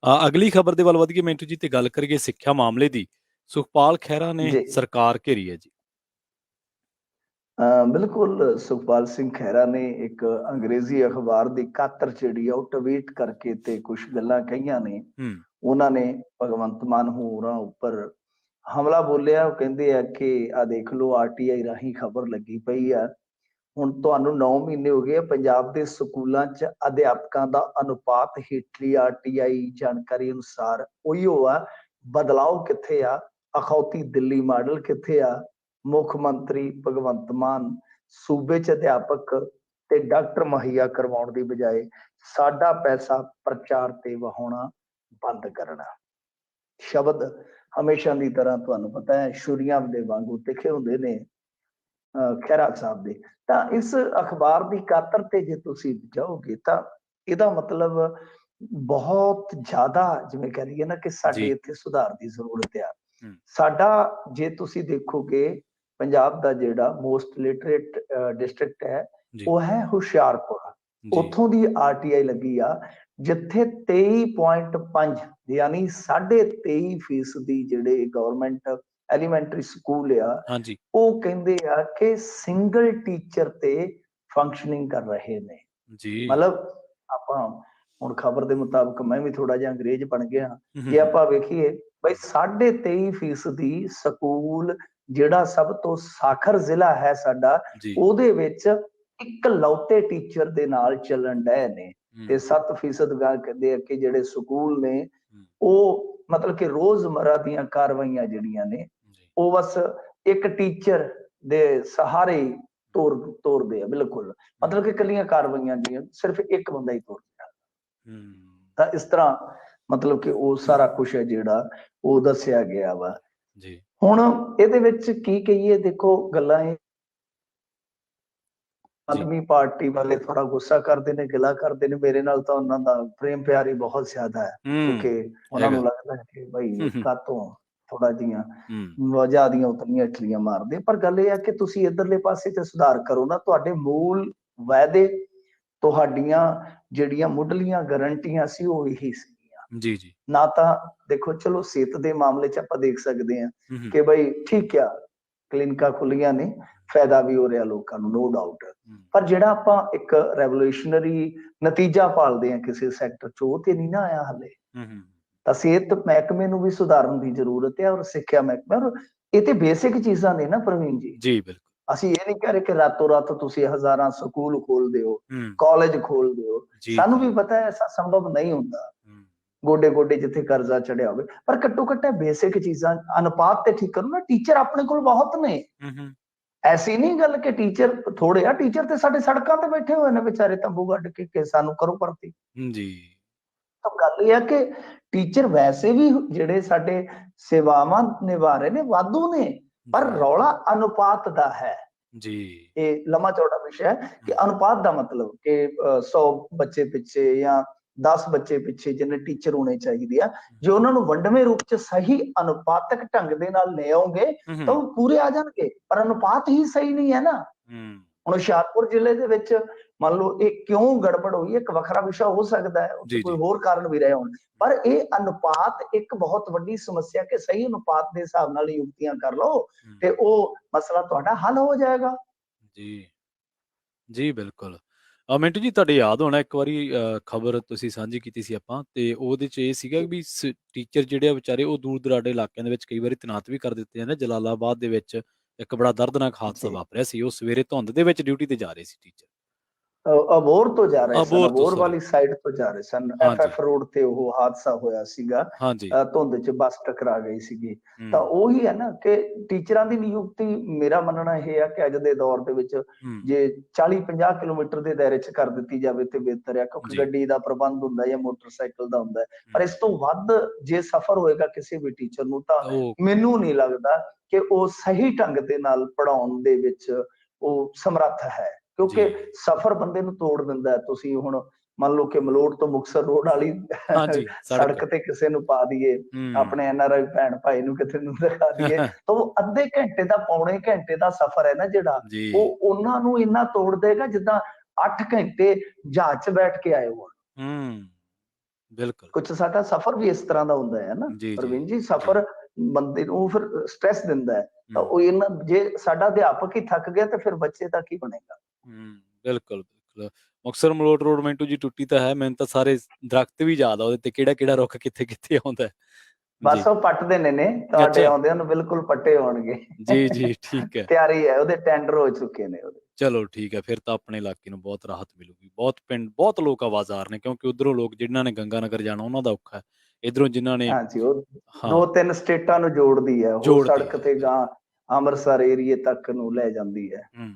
ਅਗਲੀ ਖਬਰ ਦੇ ਵੱਲ ਵਧੀਏ ਮਿੰਟੂ ਜੀ, ਤੇ ਗੱਲ ਕਰੀਏ ਸਿੱਖਿਆ ਮਾਮਲੇ ਦੀ। ਸੁਖਪਾਲ ਖਹਿਰਾ ਨੇ ਜੀ ਸਰਕਾਰ ਘੇਰੀ ਹੈ ਜੀ। ਬਿਲਕੁਲ ਸੁਖਪਾਲ ਸਿੰਘ ਖਹਿਰਾ ਨੇ ਇੱਕ ਅੰਗਰੇਜ਼ੀ ਅਖਬਾਰ ਦੀ ਕਾਤਰ ਜਿਹੜੀ ਆ ਉਹ ਟਵੀਟ ਕਰਕੇ ਤੇ ਕੁਝ ਗੱਲਾਂ ਕਹੀਆਂ ਨੇ। ਉਹਨਾਂ ਨੇ ਭਗਵੰਤ ਮਾਨ ਹੋਰਾਂ ਉੱਪਰ ਹਮਲਾ ਬੋਲਿਆ। ਉਹ ਕਹਿੰਦੇ ਆ ਕਿ ਆ ਦੇਖ ਲਓ ਆਰਟੀਆਈ ਰਾਹੀਂ ਖਬਰ ਲੱਗੀ ਪਈ ਆ, ਹੁਣ ਤੁਹਾਨੂੰ 9 ਮਹੀਨੇ ਹੋ ਗਏ ਪੰਜਾਬ ਦੇ ਸਕੂਲਾਂ 'ਚ ਅਧਿਆਪਕਾਂ ਦਾ ਅਨੁਪਾਤ ਹੇਠਲੀ ਆਰਟੀਆਈ ਜਾਣਕਾਰੀ ਅਨੁਸਾਰ ਉਹੀਓ ਆ। ਬਦਲਾਓ ਕਿੱਥੇ ਆ? ਅਖੌਤੀ ਦਿੱਲੀ ਮਾਡਲ ਕਿੱਥੇ ਆ? ਮੁੱਖ ਮੰਤਰੀ ਭਗਵੰਤ ਮਾਨ ਸੂਬੇ 'ਚ ਅਧਿਆਪਕ ਤੇ ਡਾਕਟਰ ਮੁਹੱਈਆ ਕਰਵਾਉਣ ਦੀ ਬਜਾਏ ਸਾਡਾ ਪੈਸਾ ਪ੍ਰਚਾਰ ਤੇ ਵਹਾਉਣਾ ਬੰਦ ਕਰਨਾ। ਸ਼ਬਦ ਹਮੇਸ਼ਾ ਦੀ ਤਰ੍ਹਾਂ ਤੁਹਾਨੂੰ ਪਤਾ ਹੈ ਛੁਰੀਆਂ ਦੇ ਵਾਂਗੂ ਤਿੱਖੇ ਹੁੰਦੇ ਨੇ ਖਹਿਰਾ ਸਾਹਿਬ ਦੇ। ਤਾਂ ਇਸ ਅਖਬਾਰ ਦੀ ਕਾਤਰ ਤੇ ਜੇ ਤੁਸੀਂ ਜਾਓਗੇ ਤਾਂ ਇਹਦਾ ਮਤਲਬ ਬਹੁਤ ਜ਼ਿਆਦਾ, ਜਿਵੇਂ ਕਹਿ ਲਈਏ ਨਾ ਕਿ ਸਾਡੇ ਇੱਥੇ ਸੁਧਾਰ ਦੀ ਜ਼ਰੂਰਤ ਆ। ਸਾਡਾ ਜੇ ਤੁਸੀਂ ਦੇਖੋਗੇ ਪੰਜਾਬ ਦਾ ਜਿਹੜਾ ਮੋਸਟ ਲਿਟਰੇਟ ਡਿਸਟ੍ਰਿਕਟ ਹੈ ਉਹ ਹੈ ਹੁਸ਼ਿਆਰਪੁਰ। ਉੱਥੋਂ ਦੀ ਆਰਟੀਆਈ ਲੱਗੀ ਆ ਜਿੱਥੇ 23.5 ਯਾਨੀ 23.5% ਜਿਹੜੇ ਗਵਰਨਮੈਂਟ ਐਲੀਮੈਂਟਰੀ ਸਕੂਲ ਆ ਉਹ ਕਹਿੰਦੇ ਆ ਕਿ ਸਿੰਗਲ ਟੀਚਰ ਤੇ ਫੰਕਸ਼ਨਿੰਗ ਕਰ ਰਹੇ ਨੇ। ਮਤਲਬ ਆਪਾਂ ਹੁਣ ਖਬਰ ਦੇ ਮੁਤਾਬਕ ਮੈਂ ਵੀ ਥੋੜਾ ਜਿਹਾ ਅੰਗਰੇਜ਼ ਬਣ ਗਿਆ। ਜੇ ਆਪਾਂ ਵੇਖੀਏ ਬਈ 23.5% ਸਕੂਲ ਜਿਹੜਾ ਸਭ ਤੋਂ ਸਾਖਰ ਜ਼ਿਲ੍ਹਾ ਹੈ ਸਾਡਾ, ਉਹਦੇ ਵਿੱਚ ਇਕਲੌਤੇ ਟੀਚਰ ਦੇ ਨਾਲ ਚੱਲਣ ਡਏ ਨੇ। ਤੇ 7% ਗੱਲ ਕਹਿੰਦੇ ਆ ਕਿ ਜਿਹੜੇ ਸਕੂਲ ਨੇ ਉਹ ਮਤਲਬ ਕਿ ਰੋਜ਼ਮਰਾ ਦੀਆਂ ਕਾਰਵਾਈਆਂ ਜਿਹੜੀਆਂ ਨੇ ਉਹ ਬਸ ਇੱਕ ਟੀਚਰ ਦੇ ਸਹਾਰੇ ਤੋਰਦੇ ਆ। ਬਿਲਕੁਲ ਮਤਲਬ ਕਿ ਇਕੱਲੀਆਂ ਕਾਰਵਾਈਆਂ ਦੀਆਂ ਸਿਰਫ ਇੱਕ ਬੰਦਾ ਹੀ ਤੋਰਦਾ। ਤਾਂ ਇਸ ਤਰ੍ਹਾਂ ਮਤਲਬ ਕਿ ਉਹ ਸਾਰਾ ਕੁਛ ਹੈ ਜਿਹੜਾ ਉਹ ਦੱਸਿਆ ਗਿਆ ਵਾ। ਹੁਣ ਇਹਦੇ ਵਿੱਚ ਕੀ ਕਹੀਏ, ਦੇਖੋ ਗੱਲਾਂ ਇਹ ਆਦਮੀ ਪਾਰਟੀ ਵਾਲੇ ਥੋੜਾ ਗੁੱਸਾ ਕਰਦੇ ਨੇ, ਗਿਲਾ ਕਰਦੇ ਨੇ। ਮੇਰੇ ਨਾਲ ਤਾਂ ਉਹਨਾਂ ਦਾ ਪ੍ਰੇਮ ਪਿਆਰ ਹੀ ਬਹੁਤ ਜ਼ਿਆਦਾ ਹੈ ਕਿਉਂਕਿ ਉਹਨਾਂ ਨੂੰ ਲੱਗਦਾ ਕਿ ਭਾਈ ਕਾਤੋਂ ਥੋੜਾ ਜਿਹੀਆਂ ਵਜ੍ਹਾ ਦੀਆਂ ਉਤਲੀਆਂ ਇਟਲੀਆਂ ਮਾਰਦੇ। ਪਰ ਗੱਲ ਇਹ ਹੈ ਕਿ ਤੁਸੀਂ ਇੱਧਰਲੇ ਪਾਸੇ ਤੇ ਸੁਧਾਰ ਕਰੋ ਨਾ। ਤੁਹਾਡੇ ਮੂਲ ਵਾਅਦੇ, ਤੁਹਾਡੀਆਂ ਜਿਹੜੀਆਂ ਮੁੱਢਲੀਆਂ ਗਰੰਟੀਆਂ ਸੀ ਉਹ ਇਹੀ ਸੀਗੀਆਂ। ਨਾ ਤਾਂ ਦੇਖੋ ਚਲੋ ਸਿਹਤ ਦੇ ਮਾਮਲੇ 'ਚ ਆਪਾਂ ਦੇਖ ਸਕਦੇ ਹਾਂ ਕਿ ਬਈ ਠੀਕ ਆ ਕਲੀਨਿਕਾਂ ਖੁੱਲੀਆਂ ਨੇ, ਫਾਇਦਾ ਵੀ ਹੋ ਰਿਹਾ ਲੋਕਾਂ ਨੂੰ, ਨੋ ਡਾਊਟ। ਪਰ ਜਿਹੜਾ ਆਪਾਂ ਇੱਕ ਰੈਵੋਲੂਸ਼ਨਰੀ ਨਤੀਜਾ ਭਾਲਦੇ ਹਾਂ ਕਿਸੇ ਸੈਕਟਰ 'ਚ, ਉਹ ਤੇ ਨਹੀਂ ਨਾ ਆਇਆ ਹਾਲੇ। ਤਾਂ ਸਿਹਤ ਮਹਿਕਮੇ ਨੂੰ ਵੀ ਸੁਧਾਰਨ ਦੀ ਜ਼ਰੂਰਤ ਹੈ ਔਰ ਸਿੱਖਿਆ ਮਹਿਕਮਾ, ਔਰ ਇਹ ਤੇ ਬੇਸਿਕ ਚੀਜ਼ਾਂ ਨੇ ਨਾ ਪ੍ਰਵੀਨ ਜੀ। ਅਸੀਂ ਇਹ ਨਹੀਂ ਕਹਿ ਰਹੇ ਕਿ ਰਾਤੋਂ ਰਾਤ ਤੁਸੀਂ ਹਜ਼ਾਰਾਂ ਸਕੂਲ ਖੋਲਦੇ ਹੋ, ਕਾਲਜ ਖੋਲਦੇ ਹੋ। ਸਾਨੂੰ ਵੀ ਪਤਾ ਹੈ ਐਸਾ ਸੰਭਵ ਨਹੀਂ ਹੁੰਦਾ, ਗੋਡੇ ਗੋਡੇ ਜਿੱਥੇ ਕਰਜ਼ਾ ਚੜਿਆ ਹੋਵੇ। ਪਰ ਘੱਟੋ ਘੱਟ ਬੇਸਿਕ ਚੀਜ਼ਾਂ ਅਨੁਪਾਤ ਤੇ ਠੀਕ ਕਰੋ ਨਾ। ਟੀਚਰ ਆਪਣੇ ਕੋਲ ਬਹੁਤ ਨੇ, ਐਸੀ ਨਹੀਂ ਗੱਲ ਕਿ ਟੀਚਰ ਥੋੜੇ ਆ। ਟੀਚਰ ਤੇ ਸਾਡੇ ਸੜਕਾਂ ਤੇ ਬੈਠੇ ਹੋਏ ਨੇ ਵਿਚਾਰੇ ਤੰਬੂ ਗੱਡ ਕੇ ਸਾਨੂੰ ਕਰੋ ਭਰਤੀ। ਤਾਂ ਗੱਲ ਇਹ ਆ ਕਿ ਟੀਚਰ ਵੈਸੇ ਵੀ ਜਿਹੜੇ ਸਾਡੇ ਸੇਵਾਵਾਂ ਨਿਭਾ ਰਹੇ ਨੇ ਵਾਧੂ ਨੇ, ਪਰ ਰੌਲਾ ਅਨੁਪਾਤ ਦਾ ਹੈ। ਇਹ ਲੰਮਾ ਚੌੜਾ ਵਿਸ਼ਾ ਹੈ ਕਿ ਅਨੁਪਾਤ ਦਾ ਮਤਲਬ ਕਿ 100 ਬੱਚੇ ਪਿੱਛੇ ਜਾਂ 10 ਬੱਚੇ ਪਿੱਛੇ ਜਿੰਨੇ ਟੀਚਰ ਹੋਣੇ ਚਾਹੀਦੇ ਆ, ਜੇ ਉਹਨਾਂ ਨੂੰ ਵੰਡਵੇਂ ਰੂਪ 'ਚ ਸਹੀ ਅਨੁਪਾਤਕ ਢੰਗ ਦੇ ਨਾਲ ਲੈ ਆਓਗੇ ਤਾਂ ਉਹ ਪੂਰੇ ਆ ਜਾਣਗੇ। ਪਰ ਅਨੁਪਾਤ ਹੀ ਸਹੀ ਨਹੀਂ ਹੈ ਨਾ। ਹੁਣ ਹੁਸ਼ਿਆਰਪੁਰ ਜ਼ਿਲ੍ਹੇ ਦੇ ਵਿੱਚ ਮੰਨ ਲਓ ਇਹ ਕਿਉਂ ਗੜਬੜ ਹੋਈ, ਇੱਕ ਵੱਖਰਾ ਵਿਸ਼ਾ ਹੋ ਸਕਦਾ ਹੈ, ਉੱਥੇ ਕੋਈ ਹੋਰ ਕਾਰਨ ਵੀ ਰਹੇ ਹੋਣ। ਪਰ ਇਹ ਅਨੁਪਾਤ ਇੱਕ ਬਹੁਤ ਵੱਡੀ ਸਮੱਸਿਆ ਕਿ ਸਹੀ ਅਨੁਪਾਤ ਦੇ ਹਿਸਾਬ ਨਾਲ ਨਿਯੁਕਤੀਆਂ ਕਰ ਲਓ ਤੇ ਉਹ ਮਸਲਾ ਤੁਹਾਡਾ ਹੱਲ ਹੋ ਜਾਏਗਾ। ਜੀ ਬਿਲਕੁਲ। ਮਿੰਟੂ ਜੀ, ਤੁਹਾਡੇ ਯਾਦ ਹੋਣਾ ਇੱਕ ਵਾਰੀ ਖਬਰ ਤੁਸੀਂ ਸਾਂਝੀ ਕੀਤੀ ਸੀ ਆਪਾਂ, ਤੇ ਉਹਦੇ 'ਚ ਇਹ ਸੀਗਾ ਵੀ ਟੀਚਰ ਜਿਹੜੇ ਆ ਵਿਚਾਰੇ ਉਹ ਦੂਰ ਦੁਰਾਡੇ ਇਲਾਕਿਆਂ ਦੇ ਵਿੱਚ ਕਈ ਵਾਰੀ ਤੈਨਾਤ ਵੀ ਕਰ ਦਿੱਤੇ ਜਾਂਦੇ। ਜਲਾਲਾਬਾਦ ਦੇ ਵਿੱਚ ਇੱਕ ਬੜਾ ਦਰਦਨਾਕ ਹਾਦਸਾ ਵਾਪਰਿਆ ਸੀ। ਉਹ ਸਵੇਰੇ ਧੁੰਦ ਦੇ ਵਿੱਚ ਡਿਊਟੀ ਤੇ ਜਾ ਰਹੇ ਸੀ ਟੀਚਰ, ਅਬੋਹਰ ਤੋਂ ਜਾ ਰਹੇ ਸਨ, ਅਬੋਹਰ ਵਾਲੀ ਸਾਈਡ ਤੋਂ ਜਾ ਰਹੇ ਸਨ। FF ਰੋਡ ਤੇ ਉਹ ਹਾਦਸਾ ਹੋਇਆ ਸੀਗਾ। ਧੁੰਦ 'ਚ ਬੱਸ ਟਕਰਾ ਗਈ ਸੀਗੀ। ਤਾਂ ਉਹੀ ਹੈ ਨਾ ਕਿ ਟੀਚਰਾਂ ਦੀ ਨਿਯੁਕਤੀ, ਮੇਰਾ ਮੰਨਣਾ ਇਹ ਆ ਕਿ ਅੱਜ ਦੇ ਦੌਰ ਦੇ ਵਿੱਚ ਜੇ 40-50 ਕਿਲੋਮੀਟਰ ਦੇ ਦਾਇਰੇ 'ਚ ਕਰ ਦਿੱਤੀ ਜਾਵੇ ਤੇ ਬਿਹਤਰ ਆ, ਕਿਉਂਕਿ ਗੱਡੀ ਦਾ ਪ੍ਰਬੰਧ ਹੁੰਦਾ ਜਾਂ ਮੋਟਰਸਾਈਕਲ ਦਾ ਹੁੰਦਾ। ਪਰ ਇਸ ਤੋਂ ਵੱਧ ਜੇ ਸਫ਼ਰ ਹੋਏਗਾ ਕਿਸੇ ਵੀ ਟੀਚਰ ਨੂੰ ਤਾਂ ਮੈਨੂੰ ਨਹੀਂ ਲੱਗਦਾ ਕਿ ਉਹ ਸਹੀ ਢੰਗ ਦੇ ਨਾਲ ਪੜ੍ਹਾਉਣ ਦੇ ਵਿੱਚ ਉਹ ਸਮਰੱਥ ਹੈ, ਕਿਉਂਕਿ ਸਫ਼ਰ ਬੰਦੇ ਨੂੰ ਤੋੜ ਦਿੰਦਾ ਹੈ। ਤੁਸੀਂ ਹੁਣ ਮੰਨ ਲਓ ਕਿ ਮਲੋਟ ਤੋਂ ਮੁਕਤਸਰ ਰੋਡ ਵਾਲੀ ਸੜਕ ਤੇ ਕਿਸੇ ਨੂੰ ਪਾ ਦਈਏ, ਆਪਣੇ NRI ਭੈਣ ਭਾਈ ਨੂੰ ਕਿਸੇ ਨੂੰ ਦਿਖਾ ਦਈਏ, ਤਾਂ ਉਹ ਅੱਧੇ ਘੰਟੇ ਦਾ, ਪੌਣੇ ਘੰਟੇ ਦਾ ਸਫ਼ਰ ਹੈ ਨਾ ਜਿਹੜਾ, ਉਹ ਉਹਨਾਂ ਨੂੰ ਇੰਨਾ ਤੋੜ ਦੇਗਾ ਜਿੱਦਾਂ 8 ਘੰਟੇ ਜਹਾਜ਼ 'ਚ ਬੈਠ ਕੇ ਆਏ ਹੋਣ। ਬਿਲਕੁਲ। ਕੁਛ ਸਾਡਾ ਸਫ਼ਰ ਵੀ ਇਸ ਤਰ੍ਹਾਂ ਦਾ ਹੁੰਦਾ ਹੈ ਨਾ ਜੀ, ਜੀ, ਪ੍ਰਵੀਨ ਜੀ, ਜੀ। ਸਫ਼ਰ ਬੰਦੇ ਨੂੰ ਫਿਰ ਸਟ੍ਰੈਸ ਦਿੰਦਾ ਹੈ। ਤਾਂ ਹੂੰ, ਉਹ ਇਹਨਾਂ ਜੇ ਸਾਡਾ ਅਧਿਆਪਕ ਹੀ ਥੱਕ ਗਿਆ ਤੇ ਫਿਰ ਬੱਚੇ ਦਾ ਕੀ ਬਣੇਗਾ? ਹੂੰ, ਬਿਲਕੁਲ, ਬਿਲਕੁਲ। ਮੁਕਤਸਰ ਮਲੋਟ ਰੋਡ ਮਿੰਟੂ ਜੀ ਟੁੱਟੀ ਤਾਂ ਹੈ, ਮੈਨੂੰ ਤਾਂ ਸਾਰੇ ਦਰੱਖਤ ਵੀ ਯਾਦ ਆ ਉਹਦੇ ਤੇ, ਕਿਹੜਾ-ਕਿਹੜਾ ਰੁੱਖ ਕਿੱਥੇ-ਕਿੱਥੇ ਆਉਂਦਾ ਹੈ। ਬਸ ਜੀ, ਉਹ ਪੱਟਦੇ ਨੇ ਤੁਹਾਡੇ ਅੱਛਾ। ਆਉਂਦਿਆਂ ਨੂੰ ਬਿਲਕੁਲ ਪੱਟੇ ਹੋਣਗੇ। ਜੀ, ਜੀ, ਠੀਕ ਹੈ। ਤਿਆਰੀ ਹੈ, ਉਹਦੇ ਟੈਂਡਰ ਹੋ ਚੁੱਕੇ ਨੇ ਉਹਦੇ। ਚਲੋ ਠੀਕ ਹੈ, ਫਿਰ ਤਾਂ ਆਪਣੇ ਇਲਾਕੇ ਨੂੰ ਬਹੁਤ ਰਾਹਤ ਮਿਲੂਗੀ। ਬਹੁਤ ਪਿੰਡ ਬਹੁਤ ਲੋਕ ਆਵਾਜ਼ਾਰ ਨੇ, ਕਿਉਂਕਿ ਉੱਧਰੋਂ ਲੋਕ ਜਿਨ੍ਹਾਂ ਨੇ ਗੰਗਾ ਨਗਰ ਜਾਣਾ ਉਹਨਾਂ ਦਾ ਔਖਾ ਹੈ। ਇੱਧਰੋਂ ਜਿਨ੍ਹਾਂ ਨੇ ਹਾਂਜੀ, ਉਹ ਹਾਂ, 2-3 ਸਟੇਟਾਂ ਨੂੰ ਜੋੜਦੀ ਹੈ ਉਹ ਜੋੜਦੀ ਸੜਕ ਹੈ, ਤੇ ਬਿਲਕੁਲ। ਗਾਂ ਅੰਮ੍ਰਿਤਸਰ ਏਰੀਏ ਤੱਕ ਨੂੰ ਲੈ ਜਾਂਦੀ ਹੈ। ਹੂੰ।